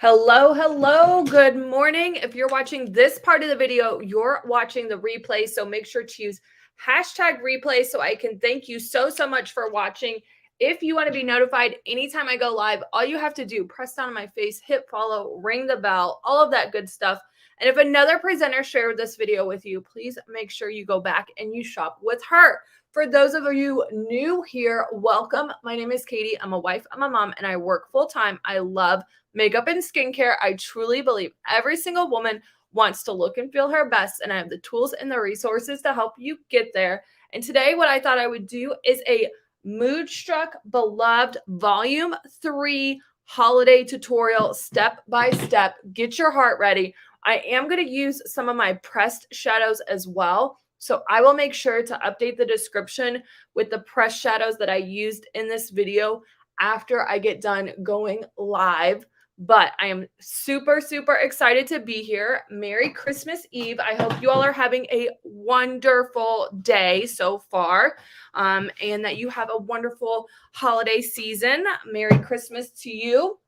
Hello, hello, good morning. If you're watching this part of the video, you're watching the replay, so make sure to use hashtag replay so I can thank you so much for watching. If you want to be notified anytime I go live, all you have to do, press down on my face, hit follow, ring the bell, all of that good stuff. And if another presenter shared this video with you, please make sure you go back and you shop with her. For those of you new here, welcome. My name is Katie. I'm a wife, I'm a mom, and I work full-time. I love makeup and skincare. I truly believe every single woman wants to look and feel her best, and I have the tools and the resources to help you get there. And today what I thought I would do is a Moodstruck Beloved Volume 3 holiday tutorial, step by step. Get your heart ready. I am going to use some of my pressed shadows as well. So I will make sure to update the description with the pressed shadows that I used in this video after I get done going live. But I am super excited to be here. Merry Christmas Eve. I hope you all are having a wonderful day so far, and that you have a wonderful holiday season. Merry Christmas to you.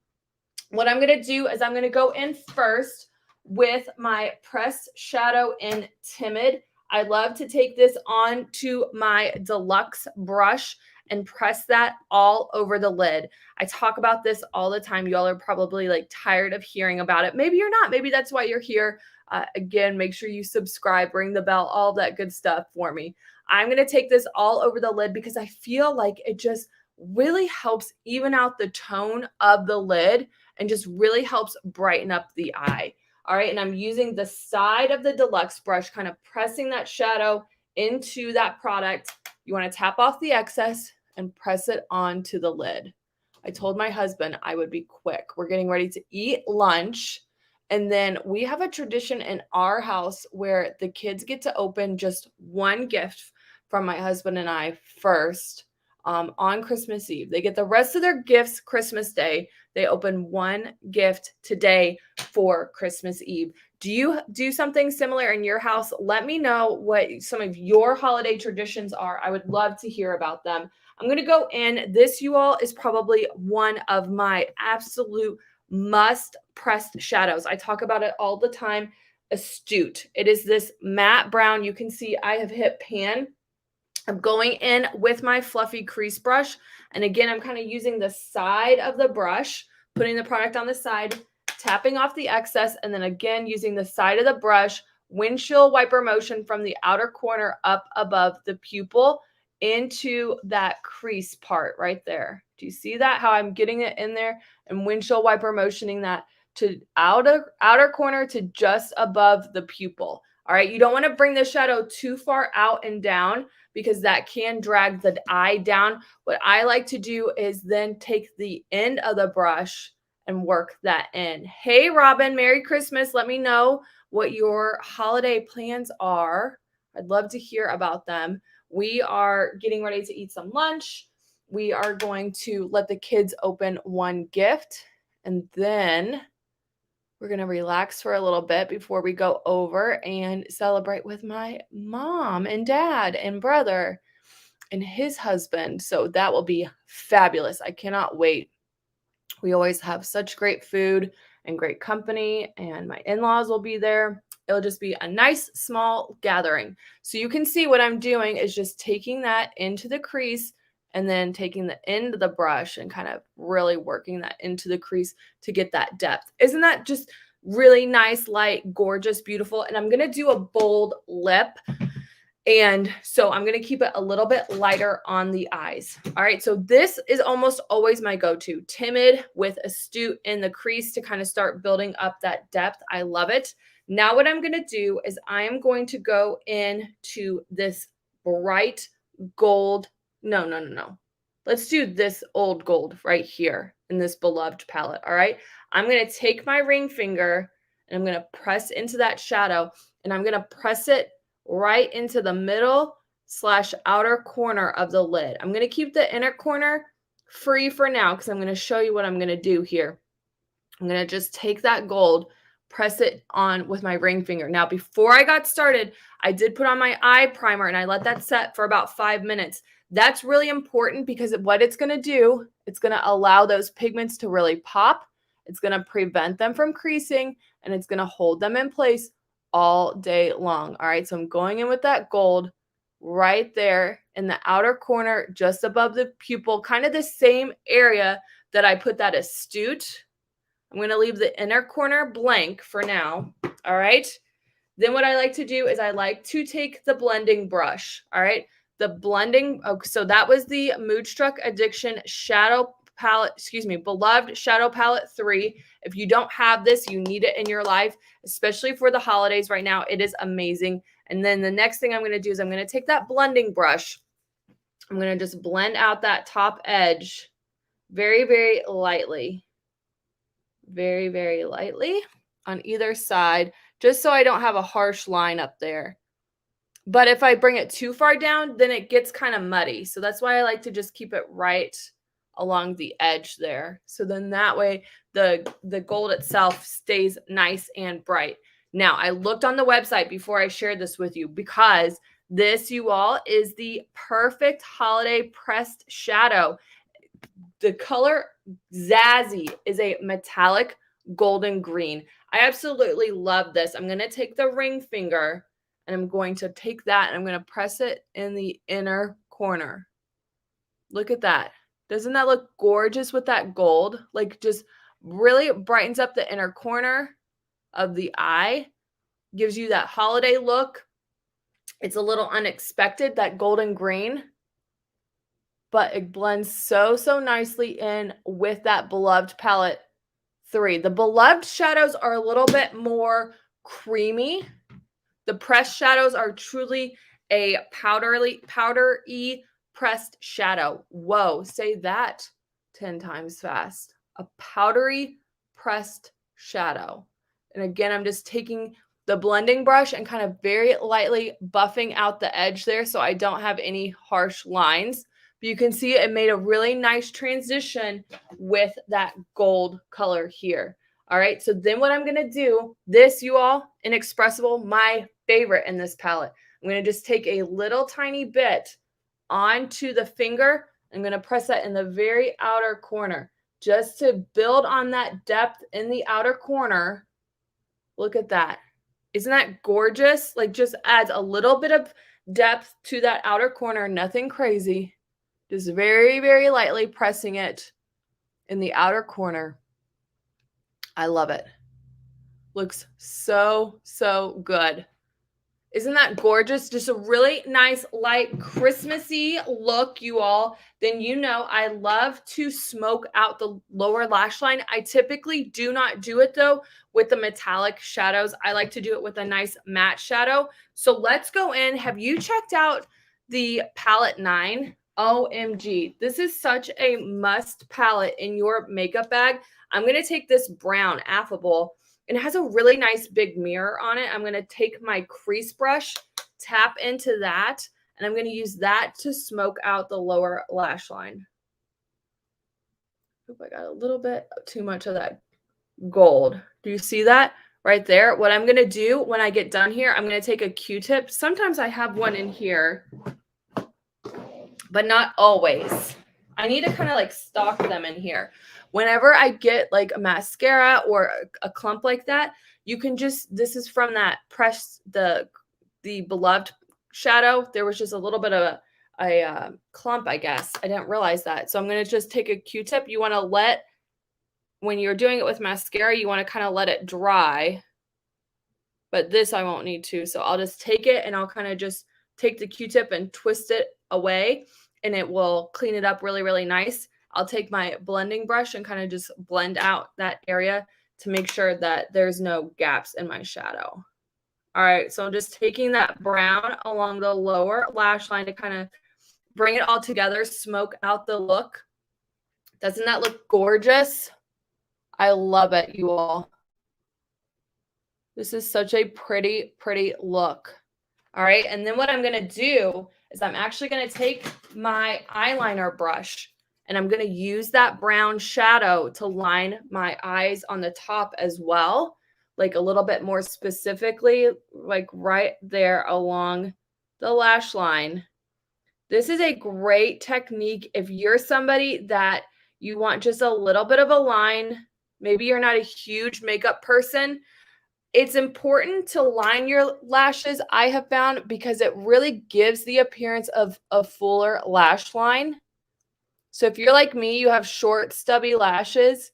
What I'm going to do is I'm going to go in first with my pressed shadow in Timid. I love to take this on to my Deluxe Brush and press that all over the lid. I talk about this all the time. Y'all are probably like tired of hearing about it. Maybe you're not. Maybe that's why you're here. Again, make sure you subscribe, ring the bell, all that good stuff for me. I'm going to take this all over the lid because I feel like it just really helps even out the tone of the lid and just really helps brighten up the eye. All right, and I'm using the side of the Deluxe brush, kind of pressing that shadow into that product. You want to tap off the excess and press it onto the lid. I told my husband I would be quick. We're getting ready to eat lunch. And then we have a tradition in our house where the kids get to open just one gift from my husband and I first on Christmas Eve. They get the rest of their gifts Christmas Day. They open one gift today for Christmas Eve. Do you do something similar in your house? Let me know what some of your holiday traditions are. I would love to hear about them. I'm going to go in. This, you all, is probably one of my absolute must pressed shadows. I talk about it all the time. Astute. It is this matte brown. You can see I have hit pan. I'm going in with my fluffy crease brush. And again, I'm kind of using the side of the brush, putting the product on the side, tapping off the excess, and then again, using the side of the brush, windshield wiper motion from the outer corner up above the pupil into that crease part right there. Do you see that? How I'm getting it in there and windshield wiper motioning that to outer corner to just above the pupil. All right, you don't want to bring the shadow too far out and down because that can drag the eye down. What I like to do is then take the end of the brush and work that in. Hey, Robin, Merry Christmas. Let me know what your holiday plans are. I'd love to hear about them. We are getting ready to eat some lunch. We are going to let the kids open one gift, and then we're going to relax for a little bit before we go over and celebrate with my mom and dad and brother and his husband. So that will be fabulous. I cannot wait. We always have such great food and great company, and my in-laws will be there. It'll just be a nice small gathering. So you can see what I'm doing is just taking that into the crease and then taking the end of the brush and kind of really working that into the crease to get that depth. Isn't that just really nice, light, gorgeous, beautiful? And I'm going to do a bold lip. And so I'm going to keep it a little bit lighter on the eyes. All right. So this is almost always my go-to. Timid with Astute in the crease to kind of start building up that depth. I love it. Now what I'm going to do is I am going to go into this bright gold. No. Let's do this old gold right here in this Beloved palette. All right. I'm going to take my ring finger and I'm going to press into that shadow, and I'm going to press it right into the middle / outer corner of the lid. I'm going to keep the inner corner free for now because I'm going to show you what I'm going to do here. I'm going to just take that gold, press it on with my ring finger. Now, before I got started, I did put on my eye primer and I let that set for about 5 minutes. That's really important because what it's going to do, it's going to allow those pigments to really pop It's going to prevent them from creasing, and it's going to hold them in place all day long. All right, so I'm going in with that gold right there in the outer corner, just above the pupil, kind of the same area that I put that Astute. I'm going to leave the inner corner blank for now. All right. Then what I like to do is I like to take the blending brush. All right. The blending. Oh, so that was the Moodstruck Addiction Shadow Palette, Beloved Shadow Palette 3. If you don't have this, you need it in your life, especially for the holidays right now. It is amazing. And then the next thing I'm going to do is I'm going to take that blending brush. I'm going to just blend out that top edge very, very lightly. Very, very lightly on either side, just so I don't have a harsh line up there. But if I bring it too far down, then it gets kind of muddy. So that's why I like to just keep it right along the edge there. So then that way the gold itself stays nice and bright. Now, I looked on the website before I shared this with you because this, you all, is the perfect holiday pressed shadow. The color Zazzy is a metallic golden green. I absolutely love this. I'm going to take the ring finger and I'm going to take that and I'm going to press it in the inner corner. Look at that. Doesn't that look gorgeous with that gold? Like, just really brightens up the inner corner of the eye. Gives you that holiday look. It's a little unexpected, that golden green, but it blends so, so nicely in with that Beloved Palette 3. The Beloved shadows are a little bit more creamy. The pressed shadows are truly a powdery pressed shadow. Whoa, say that 10 times fast. A powdery pressed shadow. And again, I'm just taking the blending brush and kind of very lightly buffing out the edge there so I don't have any harsh lines. But you can see it made a really nice transition with that gold color here. All right, so then what I'm going to do, this, you all, Inexpressible, my favorite in this palette. I'm going to just take a little tiny bit onto the finger. I'm going to press that in the very outer corner just to build on that depth in the outer corner. Look at that. Isn't that gorgeous? Like, just adds a little bit of depth to that outer corner. Nothing crazy. Just very, very lightly pressing it in the outer corner. I love it. Looks so, so good. Isn't that gorgeous? Just a really nice, light, Christmassy look, you all. Then you know I love to smoke out the lower lash line. I typically do not do it, though, with the metallic shadows. I like to do it with a nice matte shadow. So let's go in. Have you checked out the Palette 9? OMG. This is such a must palette in your makeup bag. I'm going to take this brown Affable. And it has a really nice big mirror on it. I'm going to take my crease brush, tap into that, and I'm going to use that to smoke out the lower lash line. Oop, I got a little bit too much of that gold. Do you see that right there? What I'm going to do when I get done here, I'm going to take a Q-tip. Sometimes I have one in here, but not always. I need to kind of like stock them in here. Whenever I get like a mascara or a clump like that, you can just, this is from that press, the Beloved shadow. There was just a little bit of a clump, I guess. I didn't realize that. So I'm going to just take a Q-tip. You want to let, when you're doing it with mascara, you want to kind of let it dry. But this I won't need to. So I'll just take it and I'll kind of just take the Q-tip and twist it away, and it will clean it up really, really nice. I'll take my blending brush and kind of just blend out that area to make sure that there's no gaps in my shadow. All right, so I'm just taking that brown along the lower lash line to kind of bring it all together, smoke out the look. Doesn't that look gorgeous? I love it, you all. This is such a pretty, pretty look. All right, and then what I'm going to do is I'm actually going to take my eyeliner brush and I'm going to use that brown shadow to line my eyes on the top as well, like a little bit more specifically, like right there along the lash line. This is a great technique if you're somebody that you want just a little bit of a line, maybe you're not a huge makeup person, it's important to line your lashes, I have found, because it really gives the appearance of a fuller lash line. So if you're like me, you have short, stubby lashes,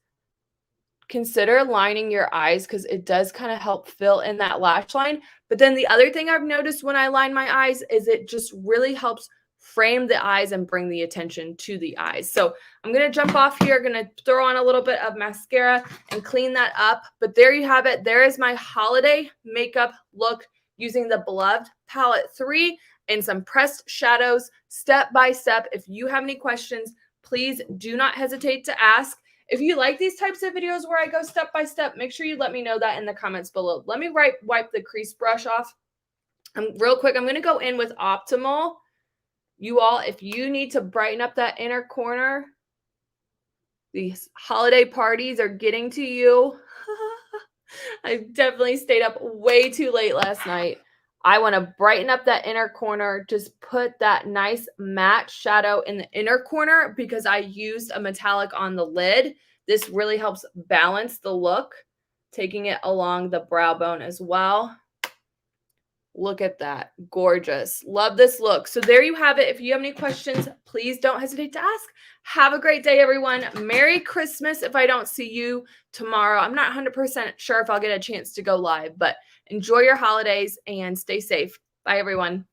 consider lining your eyes because it does kind of help fill in that lash line. But then the other thing I've noticed when I line my eyes is it just really helps frame the eyes and bring the attention to the eyes. So I'm going to jump off here, going to throw on a little bit of mascara and clean that up. But there you have it. There is my holiday makeup look using the Beloved Palette 3 and some pressed shadows step by step. If you have any questions, please do not hesitate to ask. If you like these types of videos where I go step by step, make sure you let me know that in the comments below. Let me wipe the crease brush off. Real quick, I'm going to go in with Optimal. You all, if you need to brighten up that inner corner, these holiday parties are getting to you. I definitely stayed up way too late last night. I want to brighten up that inner corner, just put that nice matte shadow in the inner corner because I used a metallic on the lid. This really helps balance the look, taking it along the brow bone as well. Look at that. Gorgeous. Love this look. So there you have it. If you have any questions, please don't hesitate to ask. Have a great day, everyone. Merry Christmas if I don't see you tomorrow. I'm not 100% sure if I'll get a chance to go live, but enjoy your holidays and stay safe. Bye, everyone.